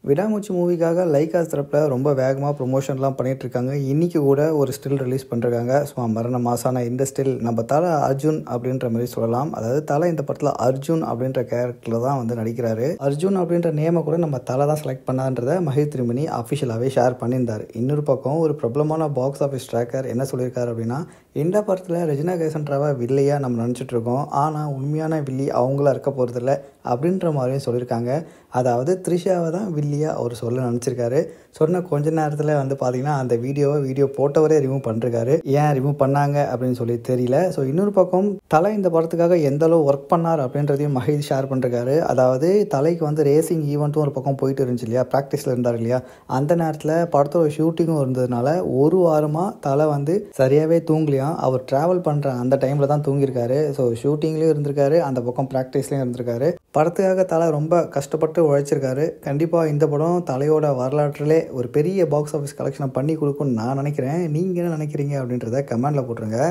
விடாமுயற்சி மூவிக்காக லைகா தரப்பில் ரொம்ப வேகமாக ப்ரொமோஷன்லாம் பண்ணிகிட்ருக்காங்க. இன்றைக்கி கூட ஒரு ஸ்டில் ரிலீஸ் பண்ணிருக்காங்க. சும்மா மரண மாசான இந்த ஸ்டில் நம்ம தலை அர்ஜுன் அப்படின்ற மாதிரி சொல்லலாம். அதாவது தலை இந்த படத்தில் அர்ஜுன் அப்படின்ற கேரக்டரில் தான் வந்து நடிக்கிறாரு. அர்ஜுன் அப்படின்ற நேமை கூட நம்ம தலை தான் செலக்ட் பண்ணான்றதை மஹித் திருமணி அஃபிஷியலாகவே ஷேர் பண்ணியிருந்தார். இன்னொரு பக்கம் ஒரு பிரபலமான பாக்ஸ் ஆஃபீஸ் ட்ராக்கர் என்ன சொல்லியிருக்காரு அப்படின்னா, இந்த படத்தில் ரெஜினா கேசன்ட்ராவை வில்லையாக நம்ம நினச்சிட்ருக்கோம், ஆனால் உண்மையான வில்லி அவங்களா இருக்க போகிறதில்ல அப்படின்ற மாதிரியும் சொல்லியிருக்காங்க. அதாவது த்ரிஷாவை தான் வில்லியாக அவர் சொல்ல நினச்சிருக்காரு. சொன்ன கொஞ்ச நேரத்தில் வந்து பார்த்திங்கன்னா அந்த வீடியோ போட்டவரே ரிமூவ் பண்ணிருக்காரு. ஏன் ரிமூவ் பண்ணாங்க அப்படின்னு சொல்லி தெரியல. ஸோ இன்னொரு பக்கம் தலை இந்த படத்துக்காக எந்த அளவு ஒர்க் பண்ணார் அப்படின்றதையும் மஹித் ஷேர் பண்ணிருக்காரு. அதாவது தலைக்கு வந்து ரேசிங் ஈவெண்ட்டும் ஒரு பக்கம் போயிட்டு இருந்துச்சு இல்லையா, ப்ராக்டிஸில் இருந்தார் இல்லையா, அந்த நேரத்தில் படத்தோட ஷூட்டிங்கும் இருந்ததுனால ஒரு வாரமாக தலை வந்து சரியாகவே தூங்கலையாம். அவர் ட்ராவல் பண்ணுற அந்த டைமில் தான் தூங்கியிருக்காரு. ஸோ ஷூட்டிங்லேயும் இருந்திருக்காரு, அந்த பக்கம் ப்ராக்டிஸ்லேயும் இருந்திருக்காரு. படத்துக்காக தலை ரொம்ப கஷ்டப்பட்டு உழைச்சிருக்காரு. கண்டிப்பாக இந்த படம் தலையோட வரலாற்றிலே ஒரு பெரிய பாக்ஸ் ஆஃபீஸ் கலெக்ஷனை பண்ணி கொடுக்கும்னு நான் நினைக்கிறேன். நீங்கள் என்ன நினைக்கிறீங்க அப்படின்றத கமெண்டில் போட்டுருங்க.